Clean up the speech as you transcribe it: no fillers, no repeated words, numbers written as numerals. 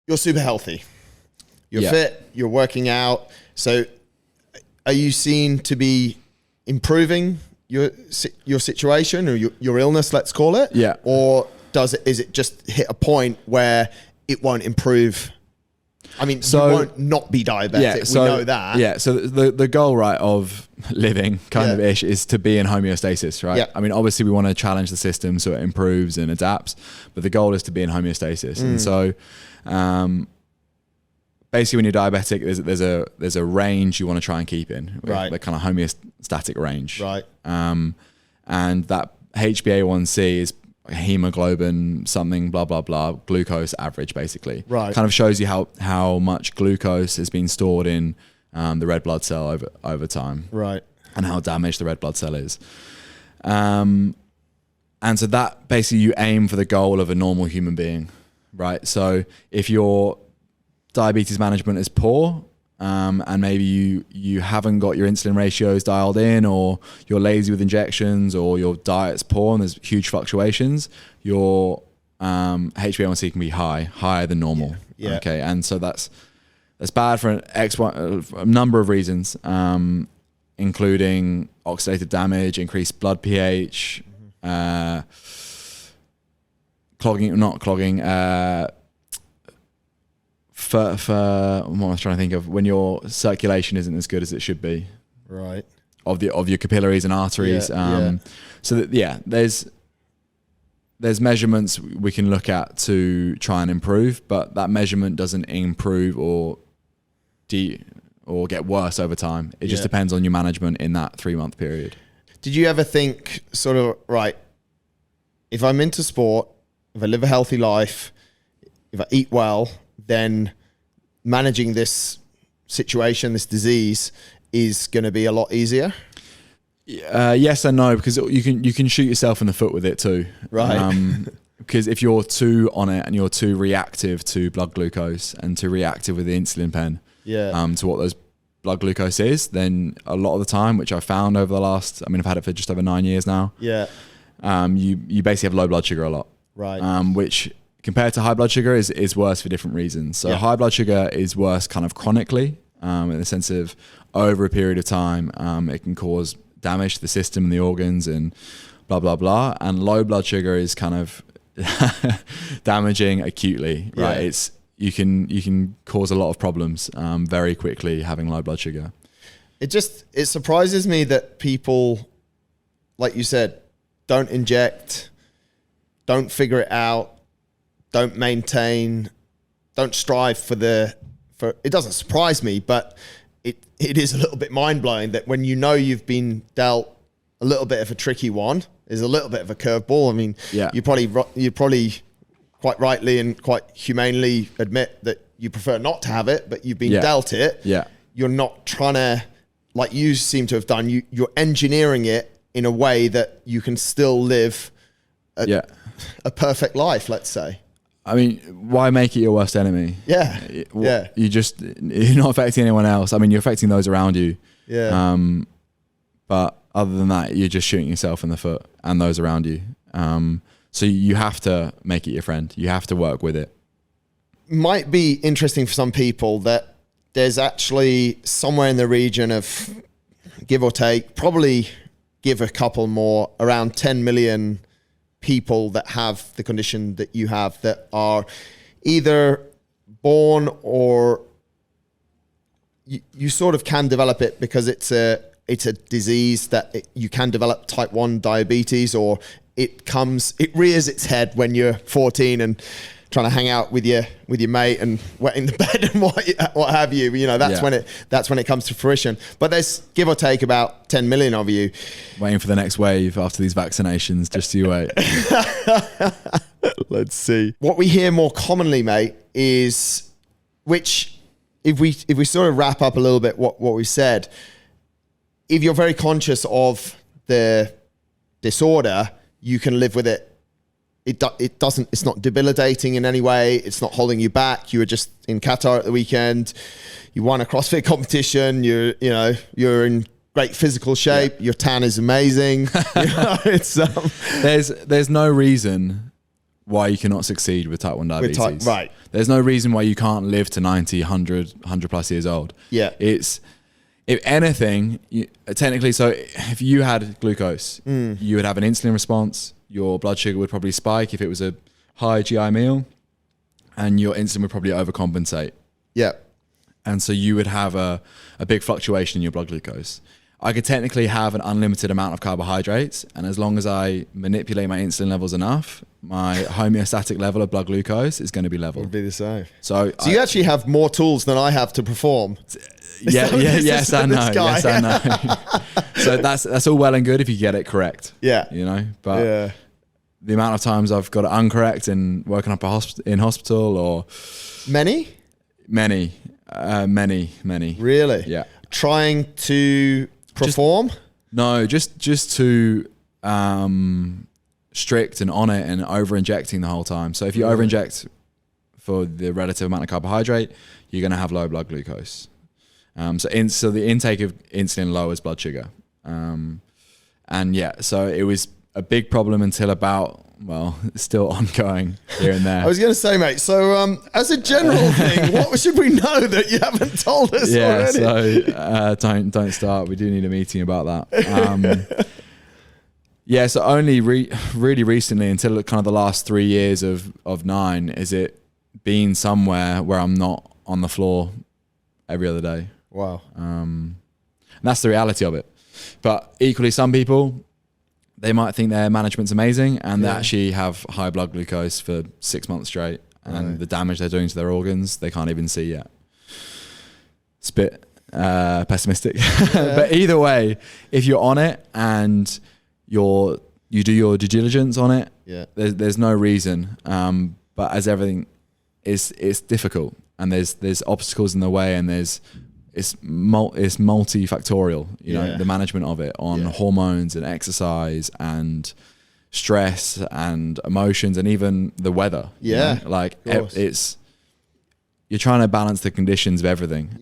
you're super healthy. You're fit. You're working out. So are you seen to be improving your situation or your illness, let's call it? Yeah. Or is it just hit a point where it won't improve? I mean, you won't not be diabetic. We know that. Yeah. So the goal, right, of living kind of ish is to be in homeostasis, right? Yeah. I mean, obviously we want to challenge the system so it improves and adapts, but the goal is to be in homeostasis. And so, basically when you're diabetic, there's a range you want to try and keep in, right? The kind of homeostatic range. Right. And that HbA1c is hemoglobin, something, blah, blah, blah, glucose average, basically. Right. Kind of shows you how much glucose has been stored in the red blood cell over time. Right. And how damaged the red blood cell is. And so that basically you aim for the goal of a normal human being, right? So if your diabetes management is poor, and maybe you haven't got your insulin ratios dialed in, or you're lazy with injections, or your diet's poor and there's huge fluctuations, your HbA1c can be higher than normal. Yeah. Okay, and so that's bad for a number of reasons, including oxidative damage, increased blood pH, for what I was trying to think of, when your circulation isn't as good as it should be, right, of your capillaries and arteries. So that, there's measurements we can look at to try and improve, but that measurement doesn't improve or get worse over time. It just depends on your management in that 3-month period. Did you ever think sort of, right, if I'm into sport, if I live a healthy life, if I eat well, then managing this situation, this disease, is going to be a lot easier? Yes and no, because you can shoot yourself in the foot with it too. Right. Because if you're too on it and you're too reactive to blood glucose and too reactive with the insulin pen, to what those blood glucose is, then a lot of the time, which I found over the last, I've had it for just over 9 years now. Yeah. You basically have low blood sugar a lot. Right. Which compared to high blood sugar is worse for different reasons. So high blood sugar is worse kind of chronically, in the sense of over a period of time, it can cause damage to the system and the organs and blah, blah, blah. And low blood sugar is kind of damaging acutely, right? It's, you can cause a lot of problems very quickly having low blood sugar. It surprises me that people, like you said, don't inject, don't figure it out, don't maintain, don't strive for it doesn't surprise me, but it is a little bit mind-blowing that when you know you've been dealt a little bit of a tricky one, is a little bit of a curveball. You probably quite rightly and quite humanely admit that you prefer not to have it, but you've been dealt it. Yeah. You're not trying to, like you seem to have done, you're engineering it in a way that you can still live a perfect life, let's say. Why make it your worst enemy? Yeah. You're not affecting anyone else. You're affecting those around you. Yeah. But other than that, you're just shooting yourself in the foot and those around you. So you have to make it your friend. You have to work with it. Might be interesting for some people that there's actually somewhere in the region of, give or take, probably give a couple more, around 10 million people that have the condition that you have, that are either born or you sort of can develop it because it's a disease that you can develop, type 1 diabetes, or it rears its head when you're 14 and trying to hang out with your mate and wetting the bed and what have you. That's when it comes to fruition. But there's, give or take, about 10 million of you waiting for the next wave after these vaccinations. Just you wait. Let's see. What we hear more commonly, mate, is, which if we sort of wrap up a little bit what we said, if you're very conscious of the disorder, you can live with it. It's not debilitating in any way. It's not holding you back. You were just in Qatar at the weekend. You won a CrossFit competition. You're in great physical shape. Your tan is amazing. There's no reason why you cannot succeed with type 1 diabetes. Right. There's no reason why you can't live to 90, 100 plus years old. Yeah. It's, if anything, technically, so if you had glucose, you would have an insulin response. Your blood sugar would probably spike if it was a high GI meal, and your insulin would probably overcompensate. Yeah. And so you would have a big fluctuation in your blood glucose. I could technically have an unlimited amount of carbohydrates, and as long as I manipulate my insulin levels enough, my homeostatic level of blood glucose is going to be level. Would be the same. So you actually have more tools than I have to perform. Yes, I know. So that's all well and good if you get it correct. Yeah. You know, but the amount of times I've got it incorrect and woken up in hospital or many. Really? Yeah. Trying to perform? Just too strict and on it and over injecting the whole time. So if you over inject for the relative amount of carbohydrate, you're going to have low blood glucose. So the intake of insulin lowers blood sugar. So it was a big problem until about, well, it's still ongoing here and there. I was going to say, mate, so as a general thing, what should we know that you haven't told us already? So don't start. We do need a meeting about that. So only really recently, until kind of the last 3 years of 9, is it been somewhere where I'm not on the floor every other day. Wow. And that's the reality of it. But equally, some people, they might think their management's amazing and they actually have high blood glucose for 6 months straight, and the damage they're doing to their organs, they can't even see yet. It's a bit pessimistic. But either way, if you're on it and you do your due diligence on it, there's no reason. But as everything, it's difficult, and there's obstacles in the way, and it's multifactorial, you know, the management of it on hormones and exercise and stress and emotions and even the weather. You know? Like you're trying to balance the conditions of everything.